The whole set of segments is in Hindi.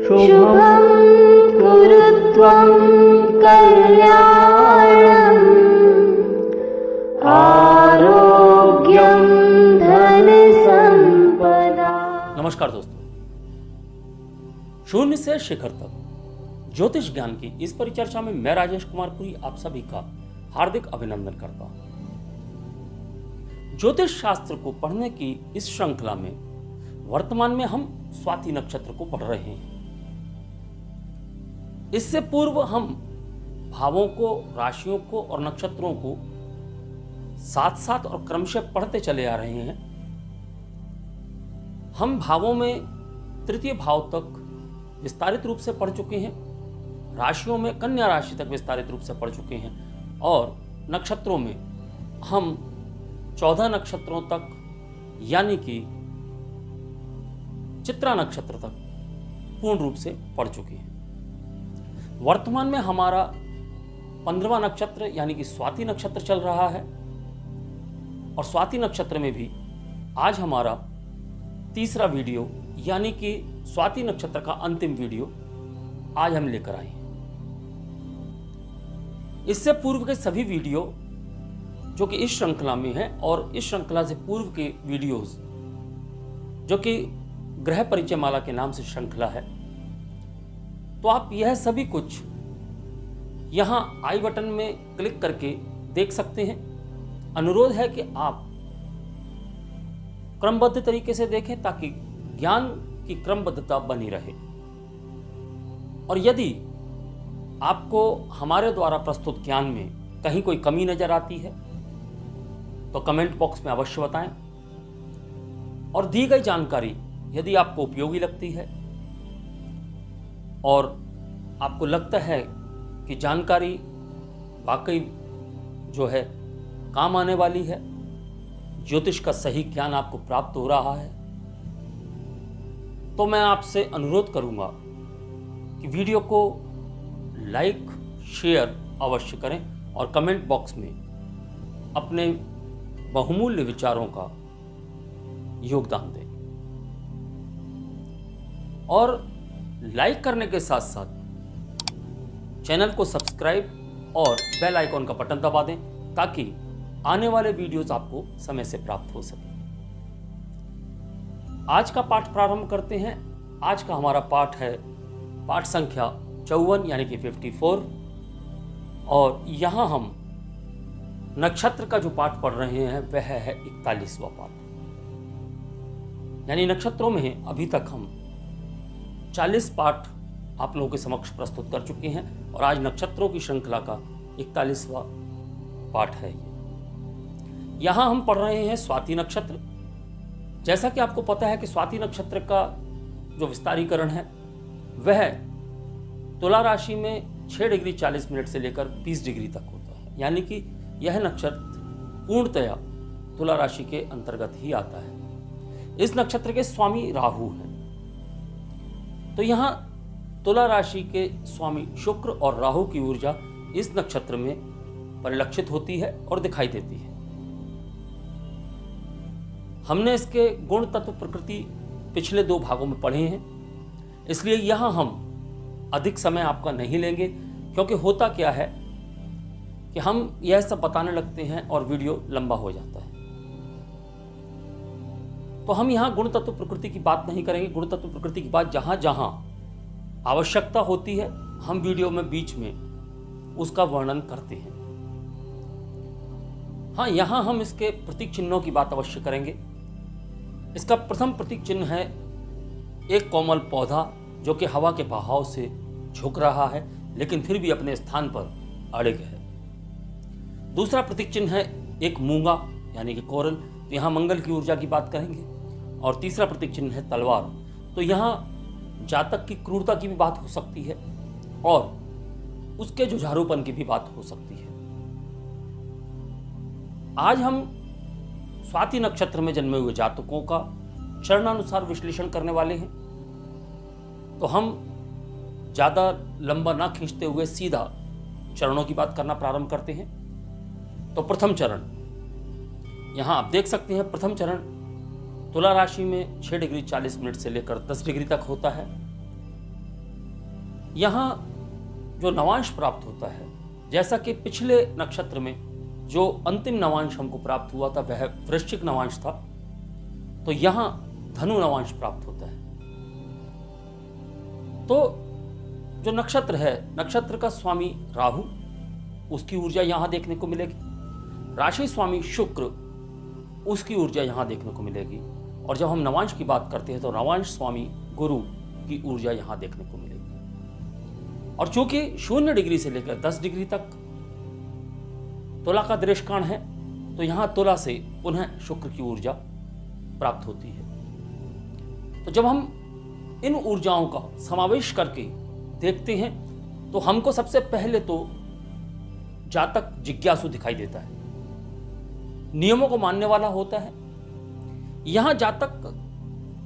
शुभं कुरु त्वं कल्याणम् आरोग्यं धनसंपदा। नमस्कार दोस्तों, शून्य से शिखर तक ज्योतिष ज्ञान की इस परिचर्चा में मैं राजेश कुमार पुरी आप सभी का हार्दिक अभिनंदन करता हूं। ज्योतिष शास्त्र को पढ़ने की इस श्रृंखला में वर्तमान में हम स्वाति नक्षत्र को पढ़ रहे हैं। इससे पूर्व हम भावों को, राशियों को और नक्षत्रों को साथ साथ और क्रमशः पढ़ते चले आ रहे हैं। हम भावों में तृतीय भाव तक विस्तारित रूप से पढ़ चुके हैं, राशियों में कन्या राशि तक विस्तारित रूप से पढ़ चुके हैं और नक्षत्रों में हम 14 नक्षत्रों तक यानी कि चित्रा नक्षत्र तक पूर्ण रूप से पढ़ चुके हैं। वर्तमान में हमारा 15वां नक्षत्र यानी कि स्वाति नक्षत्र चल रहा है और स्वाति नक्षत्र में भी आज हमारा तीसरा वीडियो यानी कि स्वाति नक्षत्र का अंतिम वीडियो आज हम लेकर आए हैं। इससे पूर्व के सभी वीडियो जो कि इस श्रृंखला में है और इस श्रृंखला से पूर्व के वीडियोस जो कि ग्रह परिचय माला के नाम से श्रृंखला है, तो आप यह सभी कुछ यहां आई बटन में क्लिक करके देख सकते हैं। अनुरोध है कि आप क्रमबद्ध तरीके से देखें ताकि ज्ञान की क्रमबद्धता बनी रहे। और यदि आपको हमारे द्वारा प्रस्तुत ज्ञान में कहीं कोई कमी नजर आती है तो कमेंट बॉक्स में अवश्य बताएं। और दी गई जानकारी यदि आपको उपयोगी लगती है और आपको लगता है कि जानकारी वाकई जो है काम आने वाली है, ज्योतिष का सही ज्ञान आपको प्राप्त हो रहा है, तो मैं आपसे अनुरोध करूंगा कि वीडियो को लाइक शेयर अवश्य करें और कमेंट बॉक्स में अपने बहुमूल्य विचारों का योगदान दें। और लाइक करने के साथ साथ चैनल को सब्सक्राइब और बेल आइकॉन का बटन दबा दें ताकि आने वाले वीडियोस आपको समय से प्राप्त हो सके। आज का पाठ प्रारंभ करते हैं। आज का हमारा पाठ है पाठ संख्या 54 यानी कि 54 और यहां हम नक्षत्र का जो पाठ पढ़ रहे हैं वह है 41वां पाठ। यानी नक्षत्रों में अभी तक हम 40 पाठ आप लोगों के समक्ष प्रस्तुत कर चुके हैं और आज नक्षत्रों की श्रृंखला का 41वां पाठ है ये। यहां हम पढ़ रहे हैं स्वाति नक्षत्र। जैसा कि आपको पता है कि स्वाति नक्षत्र का जो विस्तारीकरण है वह तुला राशि में 6 डिग्री 40 मिनट से लेकर 20 डिग्री तक होता है। यानी कि यह नक्षत्र पूर्णतया तुला राशि के अंतर्गत ही आता है। इस नक्षत्र के स्वामी राहु हैं। तो यहां तुला राशि के स्वामी शुक्र और राहु की ऊर्जा इस नक्षत्र में परिलक्षित होती है और दिखाई देती है। हमने इसके गुण तत्व प्रकृति पिछले 2 भागों में पढ़े हैं, इसलिए यहां हम अधिक समय आपका नहीं लेंगे क्योंकि होता क्या है कि हम यह सब बताने लगते हैं और वीडियो लंबा हो जाता है। तो हम यहां गुण तत्व प्रकृति की बात नहीं करेंगे। गुण तत्व प्रकृति की बात जहां जहां आवश्यकता होती है हम वीडियो में बीच में उसका वर्णन करते हैं। हाँ, यहां हम इसके प्रतीक चिन्हों की बात अवश्य करेंगे। इसका प्रथम प्रतीक चिन्ह है एक कोमल पौधा जो कि हवा के बहाव से झुक रहा है लेकिन फिर भी अपने स्थान पर अड़िग है। दूसरा प्रतीक चिन्ह है एक मूंगा यानी कि कोरल, तो यहाँ मंगल की ऊर्जा की बात करेंगे। और तीसरा प्रतीक चिन्ह है तलवार, तो यहाँ जातक की क्रूरता की भी बात हो सकती है और उसके जुझारूपन की भी बात हो सकती है। आज हम स्वाति नक्षत्र में जन्मे हुए जातकों का चरणानुसार विश्लेषण करने वाले हैं। तो हम ज्यादा लंबा ना खींचते हुए सीधा चरणों की बात करना प्रारंभ करते हैं। तो प्रथम चरण यहां आप देख सकते हैं। प्रथम चरण तुला राशि में 6 डिग्री 40 मिनट से लेकर 10 डिग्री तक होता है। यहाँ जो नवांश प्राप्त होता है, जैसा कि पिछले नक्षत्र में जो अंतिम नवांश हमको प्राप्त हुआ था वह वृश्चिक नवांश था, तो यहाँ धनु नवांश प्राप्त होता है। तो जो नक्षत्र है, नक्षत्र का स्वामी राहु, उसकी ऊर्जा यहां देखने को मिलेगी। राशि स्वामी शुक्र, उसकी ऊर्जा यहां देखने को मिलेगी। और जब हम नवांश की बात करते हैं तो नवांश स्वामी गुरु की ऊर्जा यहां देखने को मिलेगी। और चूंकि 0 डिग्री से लेकर 10 डिग्री तक तुला का दृष्काण है, तो यहां तुला से पुनः शुक्र की ऊर्जा प्राप्त होती है। तो जब हम इन ऊर्जाओं का समावेश करके देखते हैं तो हमको सबसे पहले तो जातक जिज्ञासु दिखाई देता है, नियमों को मानने वाला होता है। यहां जातक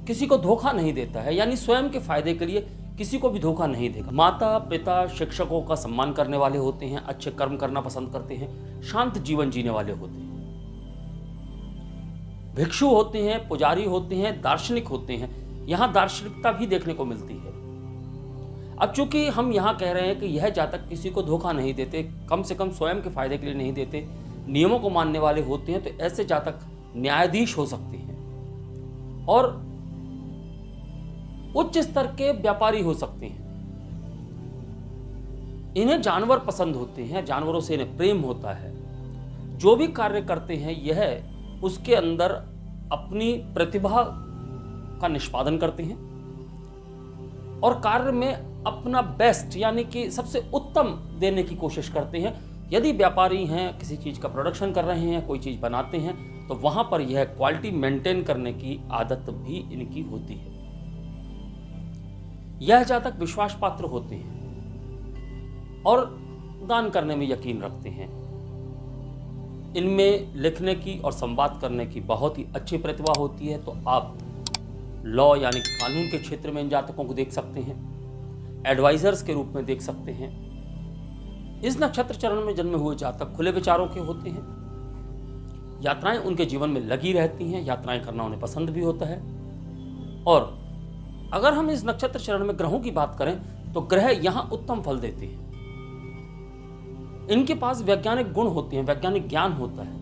किसी को धोखा नहीं देता है, यानी स्वयं के फायदे के लिए किसी को भी धोखा नहीं देगा। माता पिता शिक्षकों का सम्मान करने वाले होते हैं, अच्छे कर्म करना पसंद करते हैं, शांत जीवन जीने वाले होते हैं, भिक्षु होते हैं, पुजारी होते हैं, दार्शनिक होते हैं। यहां दार्शनिकता भी देखने को मिलती है। अब चूंकि हम यहां कह रहे हैं कि यह जातक किसी को धोखा नहीं देते, कम से कम स्वयं के फायदे के लिए नहीं देते, नियमों को मानने वाले होते हैं, तो ऐसे जातक न्यायाधीश हो सकते हैं और उच्च स्तर के व्यापारी हो सकते हैं। इन्हें जानवर पसंद होते हैं, जानवरों से इन्हें प्रेम होता है। जो भी कार्य करते हैं यह उसके अंदर अपनी प्रतिभा का निष्पादन करते हैं और कार्य में अपना बेस्ट यानी कि सबसे उत्तम देने की कोशिश करते हैं। यदि व्यापारी हैं, किसी चीज का प्रोडक्शन कर रहे हैं, कोई चीज बनाते हैं, तो वहां पर यह क्वालिटी मेंटेन करने की आदत भी इनकी होती है। यह जातक विश्वास पात्र होते हैं और दान करने में यकीन रखते हैं। इनमें लिखने की और संवाद करने की बहुत ही अच्छी प्रतिभा होती है। तो आप लॉ यानी कानून के क्षेत्र में इन जातकों को देख सकते हैं, एडवाइजर्स के रूप में देख सकते हैं। इस नक्षत्र चरण में जन्मे हुए जातक खुले विचारों के होते हैं, यात्राएं उनके जीवन में लगी रहती हैं, यात्राएं करना उन्हें पसंद भी होता है। और अगर हम इस नक्षत्र चरण में ग्रहों की बात करें तो ग्रह यहां उत्तम फल देते हैं। इनके पास वैज्ञानिक गुण होते हैं, वैज्ञानिक ज्ञान होता है।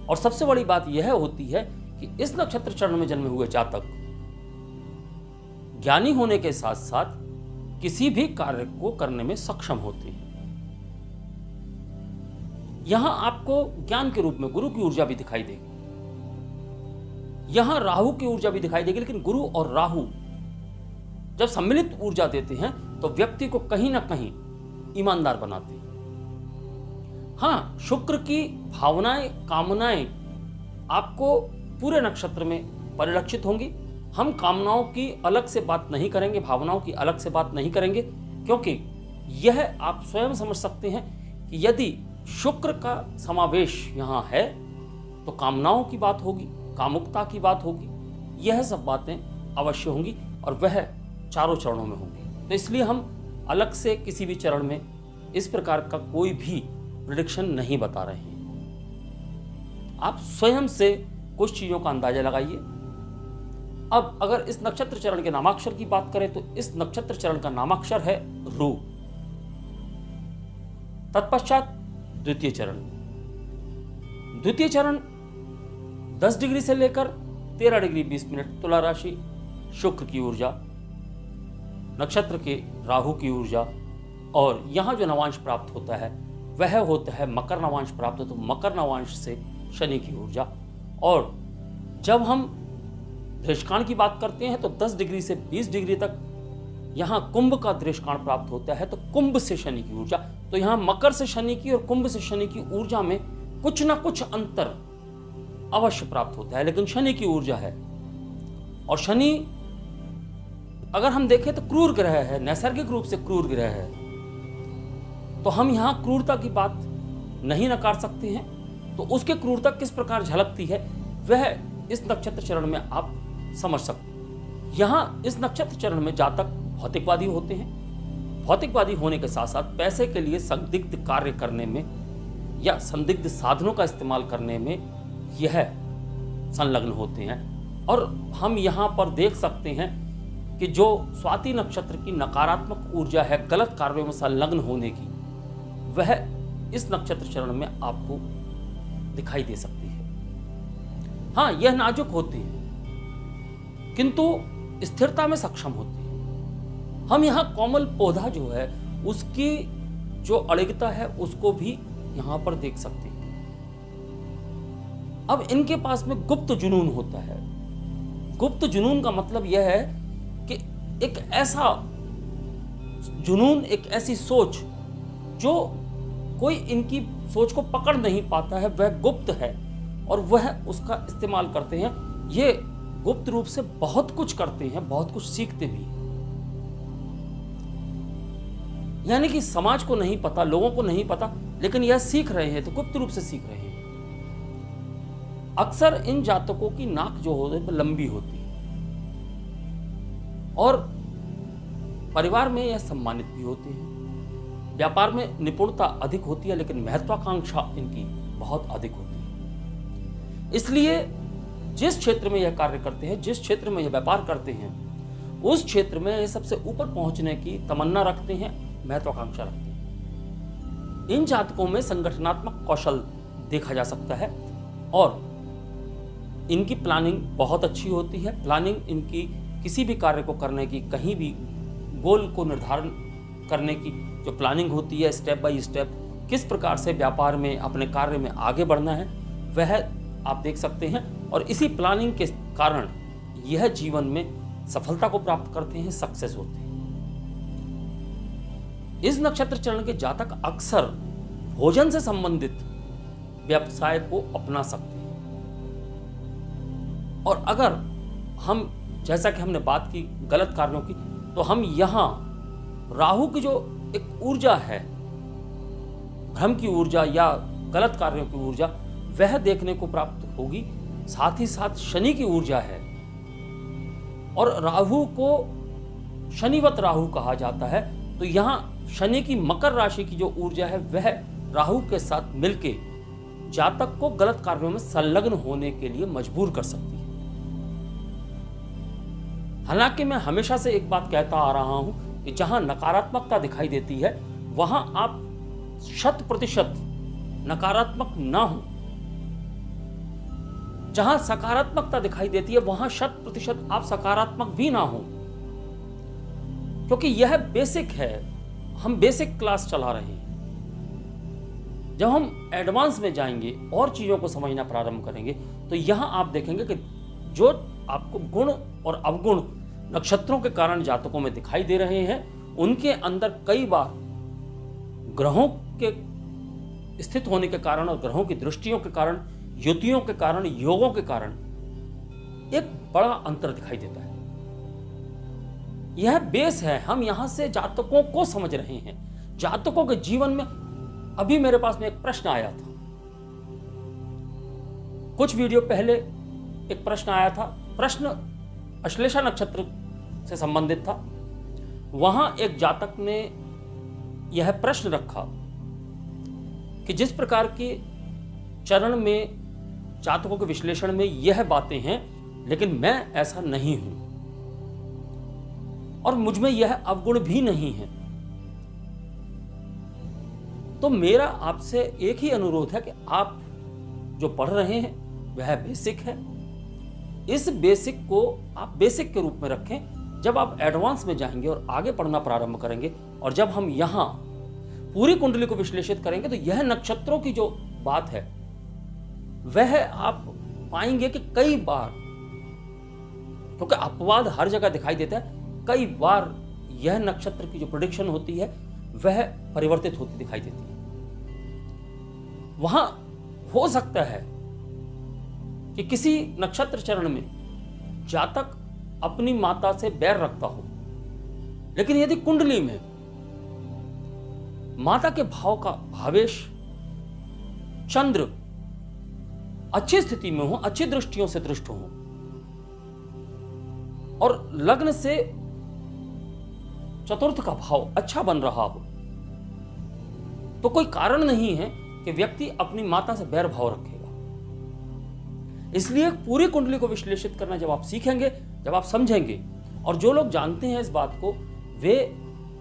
और सबसे बड़ी बात यह होती है कि इस नक्षत्र चरण में जन्मे हुए जातक ज्ञानी होने के साथ साथ किसी भी कार्य को करने में सक्षम होते हैं। यहां आपको ज्ञान के रूप में गुरु की ऊर्जा भी दिखाई देगी, यहां राहु की ऊर्जा भी दिखाई देगी। लेकिन गुरु और राहु जब सम्मिलित ऊर्जा देते हैं तो व्यक्ति को कहीं ना कहीं ईमानदार बनाते हैं। हां, शुक्र की भावनाएं, कामनाएं आपको पूरे नक्षत्र में परिलक्षित होंगी। हम कामनाओं की अलग से बात नहीं करेंगे, भावनाओं की अलग से बात नहीं करेंगे, क्योंकि यह आप स्वयं समझ सकते हैं कि यदि शुक्र का समावेश यहां है तो कामनाओं की बात होगी, कामुकता की बात होगी, यह सब बातें अवश्य होंगी और वह चारों चरणों में होंगी। तो इसलिए हम अलग से किसी भी चरण में इस प्रकार का कोई भी प्रेडिक्शन नहीं बता रहे हैं। आप स्वयं से कुछ चीजों का अंदाजा लगाइए। अब अगर इस नक्षत्र चरण के नामाक्षर की बात करें तो इस नक्षत्र चरण का नामाक्षर है रू। तत्पश्चात द्वितीय चरण। द्वितीय चरण 10 डिग्री से लेकर 13 डिग्री 20 मिनट तुला राशि, शुक्र की ऊर्जा, नक्षत्र के राहु की ऊर्जा, और यहां जो नवांश प्राप्त होता है वह होता है मकर नवांश प्राप्त हो, तो मकर नवांश से शनि की ऊर्जा। और जब हम दृष्काण की बात करते हैं तो 10 डिग्री से 20 डिग्री तक यहां कुंभ का दृष्काण प्राप्त होता है, तो कुंभ से शनि की ऊर्जा। तो यहां मकर से शनि की और कुंभ से शनि की ऊर्जा में कुछ ना कुछ अंतर अवश्य प्राप्त होता है, लेकिन शनि की ऊर्जा है। और शनि अगर हम देखें तो क्रूर ग्रह है, नैसर्गिक रूप से क्रूर ग्रह है, तो हम यहां क्रूरता की बात नहीं नकार सकते हैं। तो उसके क्रूरता किस प्रकार झलकती है वह इस नक्षत्र चरण में आप समझ सकते हैं। यहां इस नक्षत्र चरण में जातक भौतिकवादी होते हैं। भौतिकवादी होने के साथ साथ पैसे के लिए संदिग्ध कार्य करने में या संदिग्ध साधनों का इस्तेमाल करने में यह संलग्न होते हैं। और हम यहां पर देख सकते हैं कि जो स्वाति नक्षत्र की नकारात्मक ऊर्जा है गलत कार्यों में संलग्न होने की, वह इस नक्षत्र चरण में आपको दिखाई दे सकती है। हाँ, यह नाजुक होती है किंतु स्थिरता में सक्षम होती है। हम यहाँ कोमल पौधा जो है उसकी जो अड़िगता है उसको भी यहां पर देख सकते हैं। अब इनके पास में गुप्त जुनून होता है। गुप्त जुनून का मतलब यह है कि एक ऐसा जुनून, एक ऐसी सोच जो कोई इनकी सोच को पकड़ नहीं पाता है, वह गुप्त है और वह उसका इस्तेमाल करते हैं। ये गुप्त रूप से बहुत कुछ करते हैं, बहुत कुछ सीखते भी हैं। यानी कि समाज को नहीं पता, लोगों को नहीं पता, लेकिन यह सीख रहे हैं तो गुप्त रूप से सीख रहे हैं। अक्सर इन जातकों की नाक जो होती है लंबी होती है और परिवार में यह सम्मानित भी होते हैं। व्यापार में निपुणता अधिक होती है लेकिन महत्वाकांक्षा इनकी बहुत अधिक होती है। इसलिए जिस क्षेत्र में यह कार्य करते हैं, जिस क्षेत्र में यह व्यापार करते हैं, उस क्षेत्र में ये सबसे ऊपर पहुंचने की तमन्ना रखते हैं, महत्वाकांक्षा रखते हैं। इन जातकों में संगठनात्मक कौशल देखा जा सकता है और इनकी प्लानिंग बहुत अच्छी होती है। प्लानिंग इनकी किसी भी कार्य को करने की, कहीं भी गोल को निर्धारण करने की जो प्लानिंग होती है, स्टेप बाय स्टेप किस प्रकार से व्यापार में, अपने कार्य में आगे बढ़ना है, वह आप देख सकते हैं। और इसी प्लानिंग के कारण यह जीवन में सफलता को प्राप्त करते हैं, सक्सेस होते हैं। इस नक्षत्र चरण के जातक अक्सर भोजन से संबंधित व्यवसाय को अपना सकते हैं। और अगर हम, जैसा कि हमने बात की गलत कार्यों की, तो हम यहां राहु की जो एक ऊर्जा है, भ्रम की ऊर्जा या गलत कार्यों की ऊर्जा, वह देखने को प्राप्त होगी। साथ ही साथ शनि की ऊर्जा है और राहु को शनिवत राहु कहा जाता है। तो यहां शनि की मकर राशि की जो ऊर्जा है वह राहु के साथ मिलके जातक को गलत कार्यों में संलग्न होने के लिए मजबूर कर सकती है। हालांकि मैं हमेशा से एक बात कहता आ रहा हूं कि जहां नकारात्मकता दिखाई देती है वहां आप 100% नकारात्मक ना हो। जहां सकारात्मकता दिखाई देती है वहां 100% आप सकारात्मक भी ना हो, क्योंकि यह बेसिक है। हम बेसिक क्लास चला रहे हैं। जब हम एडवांस में जाएंगे और चीजों को समझना प्रारंभ करेंगे तो यहां आप देखेंगे कि जो आपको गुण और अवगुण नक्षत्रों के कारण जातकों में दिखाई दे रहे हैं, उनके अंदर कई बार ग्रहों के स्थित होने के कारण और ग्रहों की दृष्टियों के कारण, युतियों के कारण, योगों के कारण एक बड़ा अंतर दिखाई देता है। यह बेस है। हम यहां से जातकों को समझ रहे हैं। जातकों के जीवन में अभी मेरे पास में एक प्रश्न आया था, कुछ वीडियो पहले एक प्रश्न आया था। प्रश्न अश्लेषा नक्षत्र से संबंधित था। वहां एक जातक ने यह प्रश्न रखा कि जिस प्रकार के चरण में जातकों के विश्लेषण में यह बातें हैं, लेकिन मैं ऐसा नहीं हूं और मुझमें यह अवगुण भी नहीं है। तो मेरा आपसे एक ही अनुरोध है कि आप जो पढ़ रहे हैं वह बेसिक है। इस बेसिक को आप बेसिक के रूप में रखें। जब आप एडवांस में जाएंगे और आगे पढ़ना प्रारंभ करेंगे और जब हम यहां पूरी कुंडली को विश्लेषित करेंगे तो यह नक्षत्रों की जो बात है वह आप पाएंगे कि कई बार, क्योंकि अपवाद हर जगह दिखाई देता है, कई बार यह नक्षत्र की जो प्रेडिक्शन होती है वह परिवर्तित होती दिखाई देती है। वहां हो सकता है कि किसी नक्षत्र चरण में जातक अपनी माता से बैर रखता हो, लेकिन यदि कुंडली में माता के भाव का भावेश चंद्र अच्छी स्थिति में हो, अच्छी दृष्टियों से दृष्ट हो और लग्न से चतुर्थ का भाव अच्छा बन रहा हो, तो कोई कारण नहीं है कि व्यक्ति अपनी माता से बैर भाव रखेगा। इसलिए पूरी कुंडली को विश्लेषित करना जब आप सीखेंगे, जब आप समझेंगे, और जो लोग जानते हैं इस बात को वे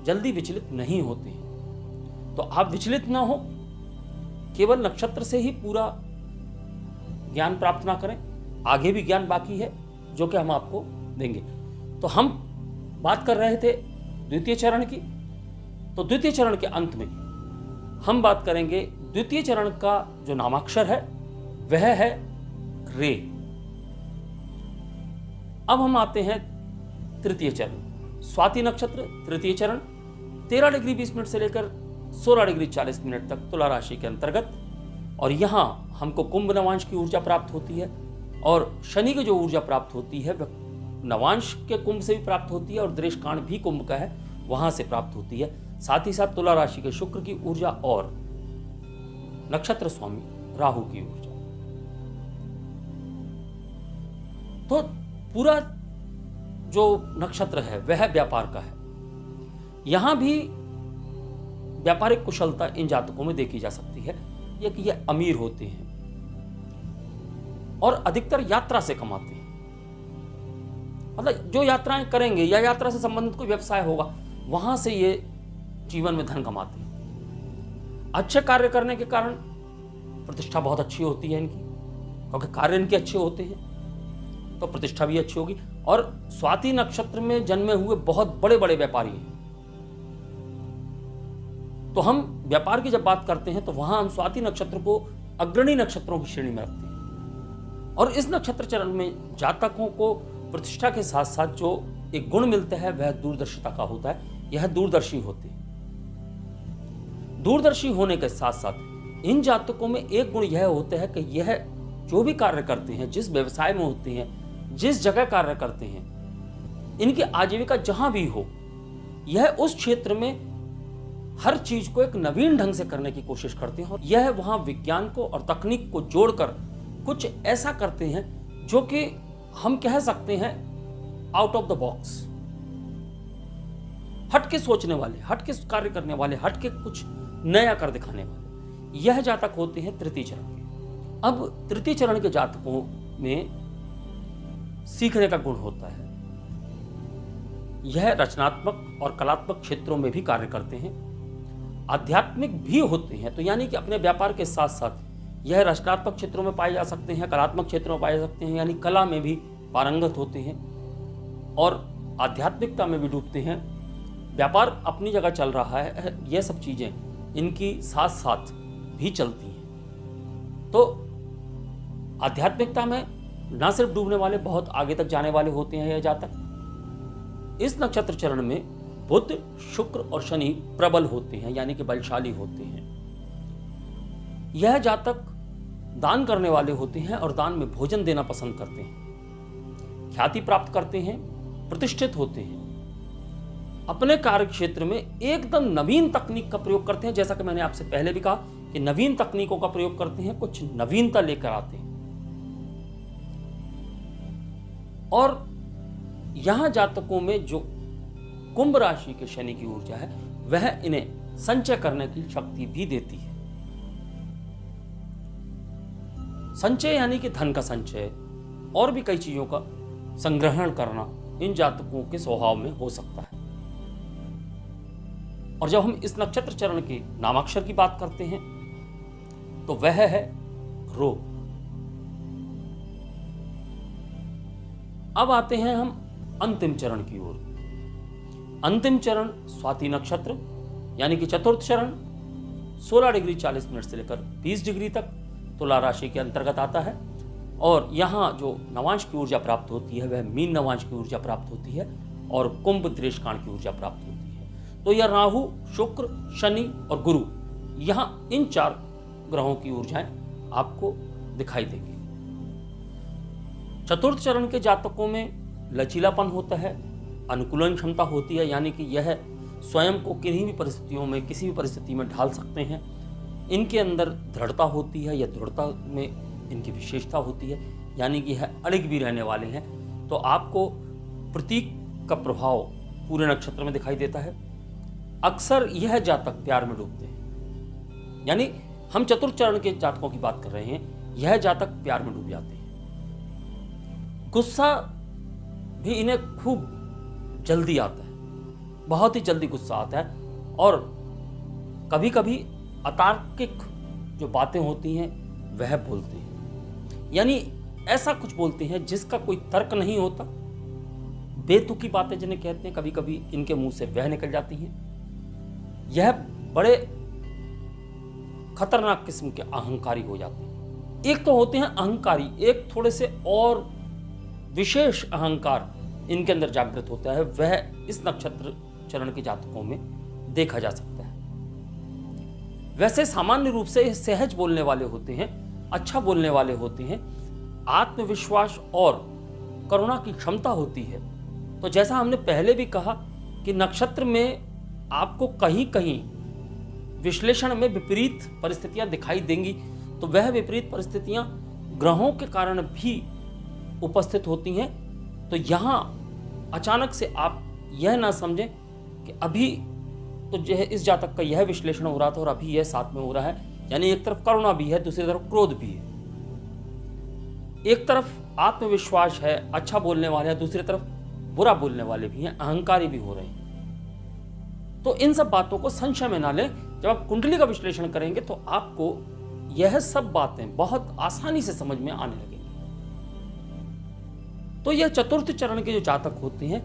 जल्दी विचलित नहीं होते हैं। तो आप विचलित ना हो, केवल नक्षत्र से ही पूरा ज्ञान प्राप्त ना करें, आगे भी ज्ञान बाकी है जो कि हम आपको देंगे। तो हम बात कर रहे थे द्वितीय चरण की, तो द्वितीय चरण के अंत में हम बात करेंगे द्वितीय चरण का जो नामाक्षर है वह है रे। अब हम आते हैं तृतीय चरण, स्वाति नक्षत्र तृतीय चरण 13 डिग्री 20 मिनट से लेकर 16 डिग्री 40 मिनट तक तुला राशि के अंतर्गत। और यहां हमको कुंभ नवांश की ऊर्जा प्राप्त होती है और शनि की जो ऊर्जा प्राप्त होती है वह नवांश के कुंभ से भी प्राप्त होती है और दृष्कांड भी कुंभ का है, वहां से प्राप्त होती है। साथ ही साथ तुला राशि के शुक्र की ऊर्जा और नक्षत्र स्वामी राहु की ऊर्जा। तो पूरा जो नक्षत्र है वह व्यापार का है। यहां भी व्यापारिक कुशलता इन जातकों में देखी जा सकती है कि ये अमीर होते हैं और अधिकतर यात्रा से कमाते हैं। मतलब जो यात्राएं करेंगे या यात्रा से संबंधित कोई व्यवसाय होगा वहां से ये जीवन में धन कमाते हैं। अच्छे कार्य करने के कारण प्रतिष्ठा बहुत अच्छी होती है इनकी, क्योंकि कार्य इनके अच्छे होते हैं तो प्रतिष्ठा भी अच्छी होगी। और स्वाति नक्षत्र में जन्मे हुए बहुत बड़े बड़े व्यापारी हैं। तो हम व्यापार की जब बात करते हैं तो वहां हम स्वाति नक्षत्र को अग्रणी नक्षत्रों की श्रेणी में रखते हैं। और इस नक्षत्र चरण में जातकों को प्रतिष्ठा के साथ साथ जो एक गुण मिलता है वह दूरदर्शिता का होता है। यह दूरदर्शी होते हैं। दूरदर्शी होने के साथ साथ इन जातकों में एक गुण यह होता है कि यह जो भी कार्य करते हैं, जिस व्यवसाय में होते हैं, जिस जगह कार्य करते हैं, इनकी आजीविका जहां भी हो, यह उस क्षेत्र में हर चीज को एक नवीन ढंग से करने की कोशिश करते हैं। और यह वहां विज्ञान को और तकनीक को जोड़कर कुछ ऐसा करते हैं जो कि हम कह सकते हैं आउट ऑफ द बॉक्स, हट के सोचने वाले, हट के कार्य करने वाले, हट के कुछ नया कर दिखाने वाले, यह जातक होते हैं तृतीय चरण के। अब तृतीय चरण के जातकों में सीखने का गुण होता है। यह रचनात्मक और कलात्मक क्षेत्रों में भी कार्य करते हैं, आध्यात्मिक भी होते हैं। तो यानी कि अपने व्यापार के साथ साथ यह रचनात्मक क्षेत्रों में पाए जा सकते हैं, कलात्मक क्षेत्रों में पाए जा सकते हैं, यानी कला में भी पारंगत होते हैं और आध्यात्मिकता में भी डूबते हैं। व्यापार अपनी जगह चल रहा है, यह सब चीजें इनकी साथ साथ भी चलती हैं। तो आध्यात्मिकता में ना सिर्फ डूबने वाले, बहुत आगे तक जाने वाले होते हैं यह जातक। इस नक्षत्र चरण में बुध, शुक्र और शनि प्रबल होते हैं, यानी कि बलशाली होते हैं। यह जातक दान करने वाले होते हैं और दान में भोजन देना पसंद करते हैं, ख्याति प्राप्त करते हैं, प्रतिष्ठित होते हैं, अपने कार्य क्षेत्र में एकदम नवीन तकनीक का प्रयोग करते हैं। जैसा कि मैंने आपसे पहले भी कहा कि नवीन तकनीकों का प्रयोग करते हैं, कुछ नवीनता लेकर आते हैं। और यहां जातकों में जो कुंभ राशि के शनि की ऊर्जा है वह इन्हें संचय करने की शक्ति भी देती है। संचय यानी कि धन का संचय और भी कई चीजों का संग्रहण करना इन जातकों के स्वभाव में हो सकता है। और जब हम इस नक्षत्र चरण के नामाक्षर की बात करते हैं तो वह है रो। अब आते हैं हम अंतिम चरण की ओर। अंतिम चरण स्वाति नक्षत्र यानी कि चतुर्थ चरण 16 डिग्री 40 मिनट से लेकर 20 डिग्री तक तुला राशि के अंतर्गत आता है। और यहाँ जो नवांश की ऊर्जा प्राप्त होती है वह मीन नवांश की ऊर्जा प्राप्त होती है और कुंभ दृष्कांड की ऊर्जा प्राप्त होती है। तो यह राहु, शुक्र, शनि और गुरु, यहाँ इन 4 ग्रहों की ऊर्जाएं आपको दिखाई देंगी। चतुर्थ चरण के जातकों में लचीलापन होता है, अनुकूलन क्षमता होती है, यानी कि यह स्वयं को किन्हीं भी परिस्थितियों में, किसी भी परिस्थिति में ढाल सकते हैं। इनके अंदर दृढ़ता होती है, या दृढ़ता में इनकी विशेषता होती है, यानी कि यह अड़िग भी रहने वाले हैं। तो आपको प्रतीक का प्रभाव पूरे नक्षत्र में दिखाई देता है। अक्सर यह जातक प्यार में डूबते हैं, यानी हम चतुर्थ चरण के जातकों की बात कर रहे हैं, यह जातक प्यार में डूब जाते हैं। गुस्सा भी इन्हें खूब जल्दी आता है, बहुत ही जल्दी गुस्सा आता है, और कभी कभी अतार्किक जो बातें होती हैं वह बोलते हैं, यानी ऐसा कुछ बोलते हैं जिसका कोई तर्क नहीं होता। बेतुकी बातें जिन्हें कहते हैं, कभी कभी इनके मुंह से वह निकल जाती हैं। यह बड़े खतरनाक किस्म के अहंकारी हो जाते हैं। एक तो होते हैं अहंकारी, एक थोड़े से और विशेष अहंकार इनके अंदर जागृत होता है, वह इस नक्षत्र चरण के जातकों में देखा जा सकता है। वैसे सामान्य रूप से सहज बोलने वाले होते हैं, अच्छा बोलने वाले होते हैं, आत्मविश्वास और करुणा की क्षमता होती है। तो जैसा हमने पहले भी कहा कि नक्षत्र में आपको कहीं कहीं विश्लेषण में विपरीत परिस्थितियां दिखाई देंगी, तो वह विपरीत परिस्थितियां ग्रहों के कारण भी उपस्थित होती हैं। तो यहां अचानक से आप यह ना समझें कि अभी तो जो है इस जातक का यह विश्लेषण हो रहा था और अभी यह साथ में हो रहा है, यानी एक तरफ करुणा भी है, दूसरी तरफ क्रोध भी है। एक तरफ आत्मविश्वास है, अच्छा बोलने वाले हैं, दूसरी तरफ बुरा बोलने वाले भी हैं, अहंकारी भी हो रहे हैं। तो इन सब बातों को संशय में ना लें। जब आप कुंडली का विश्लेषण करेंगे तो आपको यह सब बातें बहुत आसानी से समझ में आने लगेंगी। तो यह चतुर्थ चरण के जो जातक होते हैं,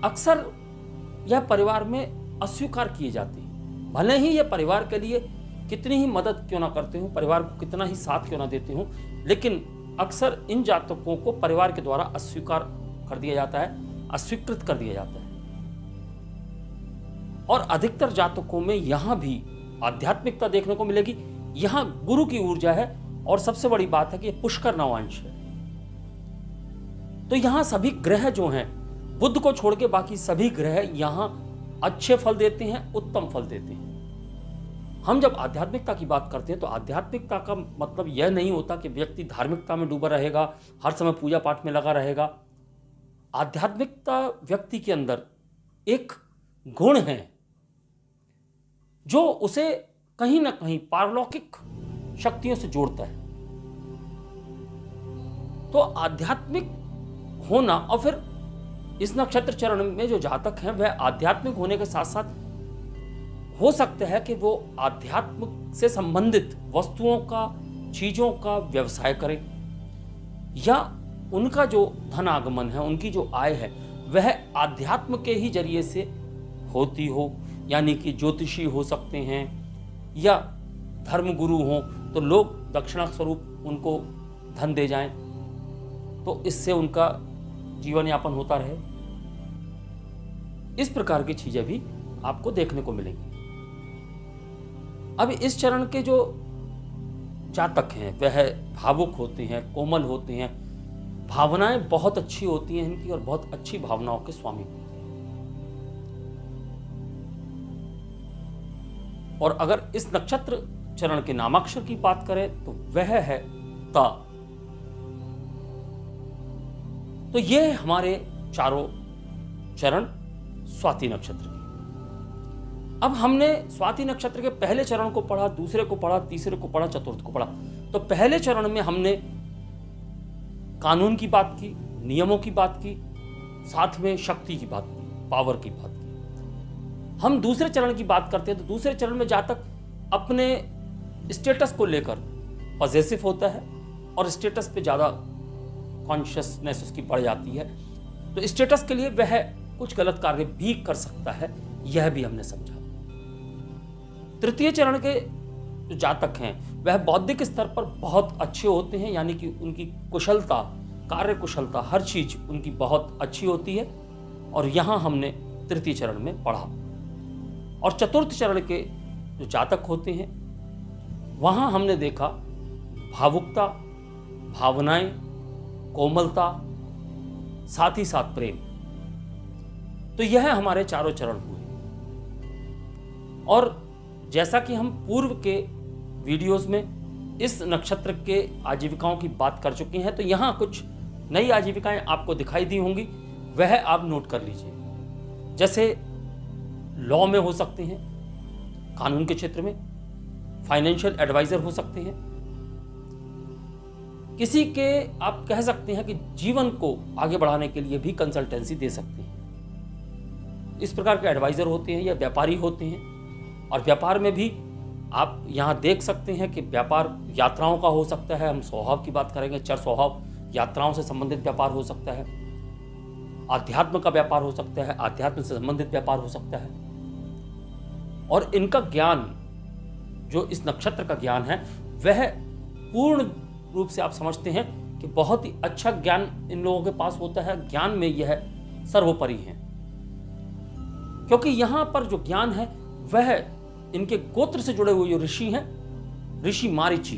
अक्सर यह परिवार में अस्वीकार किए जाते हैं। भले ही यह परिवार के लिए कितनी ही मदद क्यों ना करते हो, परिवार को कितना ही साथ क्यों ना देते हो, लेकिन अक्सर इन जातकों को परिवार के द्वारा अस्वीकार कर दिया जाता है, अस्वीकृत कर दिया जाता है। और अधिकतर जातकों में यहां भी आध्यात्मिकता देखने को मिलेगी। यहां गुरु की ऊर्जा है, और सबसे बड़ी बात है कि पुष्कर नवांश है। तो यहां सभी ग्रह जो हैं, बुध को छोड़ के बाकी सभी ग्रह यहां अच्छे फल देते हैं, उत्तम फल देते हैं। हम जब आध्यात्मिकता की बात करते हैं तो आध्यात्मिकता का मतलब यह नहीं होता कि व्यक्ति धार्मिकता में डूबा रहेगा, हर समय पूजा पाठ में लगा रहेगा। आध्यात्मिकता व्यक्ति के अंदर एक गुण है जो उसे कहीं ना कहीं पारलौकिक शक्तियों से जोड़ता है। तो आध्यात्मिक होना, और फिर इस नक्षत्र चरण में जो जातक हैं वह आध्यात्मिक होने के साथ साथ हो सकता है कि वो आध्यात्म से संबंधित वस्तुओं का, चीजों का व्यवसाय करें, या उनका जो धन आगमन है, उनकी जो आय है, वह आध्यात्म के ही जरिए से होती हो। यानी कि ज्योतिषी हो सकते हैं या धर्मगुरु हो, तो लोग दक्षिणा स्वरूप उनको धन दे जाएं, तो इससे उनका जीवन यापन होता रहे। इस प्रकार की चीजें भी आपको देखने को मिलेंगी। अब इस चरण के जो जातक हैं वह भावुक होते हैं, कोमल होते हैं, भावनाएं बहुत अच्छी होती हैं इनकी, और बहुत अच्छी भावनाओं के स्वामी होते हैं। और अगर इस नक्षत्र चरण के नामाक्षर की बात करें तो वह है ता। तो ये हमारे चारों चरण स्वाति नक्षत्र के। अब हमने स्वाति नक्षत्र के पहले चरण को पढ़ा, दूसरे को पढ़ा, तीसरे को पढ़ा, चतुर्थ को पढ़ा। तो पहले चरण में हमने कानून की बात की, नियमों की बात की, साथ में शक्ति की बात की, पावर की बात की। हम दूसरे चरण की बात करते हैं तो दूसरे चरण में जातक अपने स्टेटस को लेकर पॉजिटिव होता है, और स्टेटस पे ज्यादा कॉन्शियसनेस उसकी बढ़ जाती है। तो स्टेटस के लिए वह कुछ गलत कार्य भी कर सकता है, यह भी हमने समझा। तृतीय चरण के जो जातक हैं वह बौद्धिक स्तर पर बहुत अच्छे होते हैं, यानी कि उनकी कुशलता, कार्य कुशलता, हर चीज उनकी बहुत अच्छी होती है, और यहां हमने तृतीय चरण में पढ़ा। और चतुर्थ चरण के जो जातक होते हैं वहां हमने देखा भावुकता, भावनाएं, कोमलता, साथ ही साथ प्रेम। तो यह हमारे चारों चरण हुए। और जैसा कि हम पूर्व के वीडियोस में इस नक्षत्र के आजीविकाओं की बात कर चुके हैं, तो यहां कुछ नई आजीविकाएं आपको दिखाई दी होंगी, वह आप नोट कर लीजिए। जैसे लॉ में हो सकते हैं, कानून के क्षेत्र में, फाइनेंशियल एडवाइजर हो सकते हैं, किसी के आप कह सकते हैं कि जीवन को आगे बढ़ाने के लिए भी कंसल्टेंसी दे सकते हैं। इस प्रकार के एडवाइज़र होते हैं या व्यापारी होते हैं। और व्यापार में भी आप यहाँ देख सकते हैं कि व्यापार यात्राओं का हो सकता है, हम स्वभाव की बात करेंगे, चर स्वभाव यात्राओं से संबंधित व्यापार हो सकता है, आध्यात्म का व्यापार हो सकता है, आध्यात्म से संबंधित व्यापार हो सकता है। और इनका ज्ञान, जो इस नक्षत्र का ज्ञान है, वह पूर्ण रूप से आप समझते हैं कि बहुत ही अच्छा ज्ञान इन लोगों के पास होता है। ज्ञान में यह सर्वोपरि है, क्योंकि यहां पर जो ज्ञान है वह इनके गोत्र से जुड़े हुए जो ऋषि हैं, ऋषि मारीची,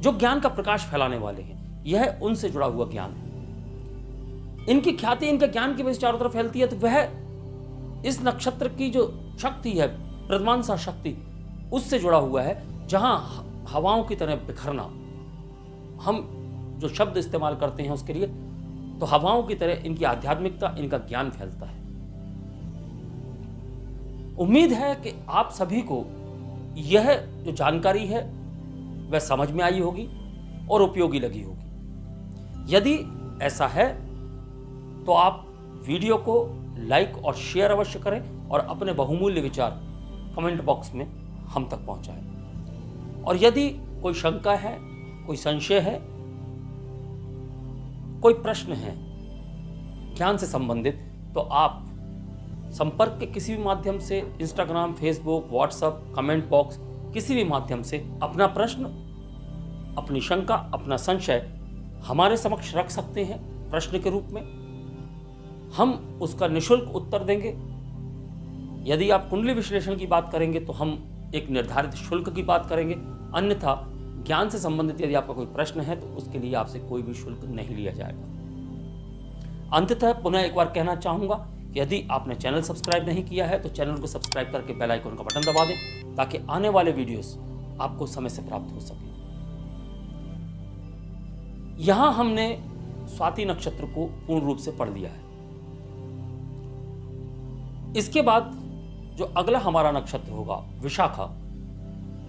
जो ज्ञान का प्रकाश फैलाने वाले हैं, यह उनसे जुड़ा हुआ ज्ञान है। इनकी ख्याति इनके ज्ञान की वजह से चारों तरफ फैलती है। तो वह इस नक्षत्र की जो शक्ति है, प्रधानसा शक्ति, उससे जुड़ा हुआ है, जहां हवाओं की तरह बिखरना, हम जो शब्द इस्तेमाल करते हैं उसके लिए, तो हवाओं की तरह इनकी आध्यात्मिकता, इनका ज्ञान फैलता है। उम्मीद है कि आप सभी को यह जो जानकारी है वह समझ में आई होगी और उपयोगी लगी होगी। यदि ऐसा है तो आप वीडियो को लाइक और शेयर अवश्य करें और अपने बहुमूल्य विचार कमेंट बॉक्स में हम तक पहुंचाएं। और यदि कोई शंका है, कोई संशय है, कोई प्रश्न है ज्ञान से संबंधित, तो आप संपर्क के किसी भी माध्यम से, Instagram, Facebook, WhatsApp, comment box, किसी भी माध्यम से अपना प्रश्न, अपनी शंका, अपना संशय हमारे समक्ष रख सकते हैं प्रश्न के रूप में। हम उसका निःशुल्क उत्तर देंगे। यदि आप कुंडली विश्लेषण की बात करेंगे तो हम एक निर्धारित शुल्क की बात करेंगे, अन्यथा ज्ञान से संबंधित यदि आपका कोई प्रश्न है तो उसके लिए आपसे कोई भी शुल्क नहीं लिया जाएगा। अंततः पुनः एक बार कहना चाहूंगा कि यदि आपने चैनल सब्सक्राइब नहीं किया है तो चैनल को सब्सक्राइब करके बेल आइकन का बटन दबा दें, ताकि आने वाले वीडियोस आपको समय से प्राप्त हो सके। यहां हमने स्वाति नक्षत्र को पूर्ण रूप से पढ़ लिया है। इसके बाद जो अगला हमारा नक्षत्र होगा विशाखा,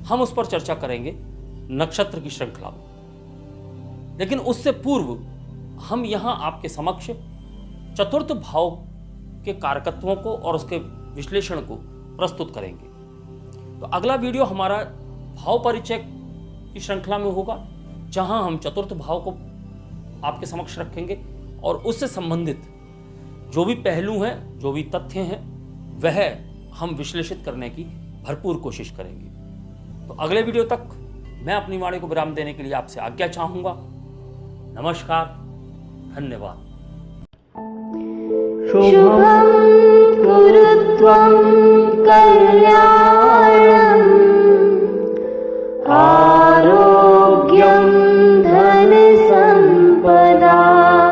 हम उस पर चर्चा करेंगे नक्षत्र की श्रृंखला में। लेकिन उससे पूर्व हम यहां आपके समक्ष चतुर्थ भाव के कारकत्वों को और उसके विश्लेषण को प्रस्तुत करेंगे। तो अगला वीडियो हमारा भाव परिचय की श्रृंखला में होगा, जहां हम चतुर्थ भाव को आपके समक्ष रखेंगे और उससे संबंधित जो भी पहलू हैं, जो भी तथ्य हैं, वह हम विश्लेषित करने की भरपूर कोशिश करेंगे। तो अगले वीडियो तक मैं अपनी वाणी को विराम देने के लिए आपसे आज्ञा चाहूंगा। नमस्कार, धन्यवाद। शुभं कुरु त्वं कल्याणम्।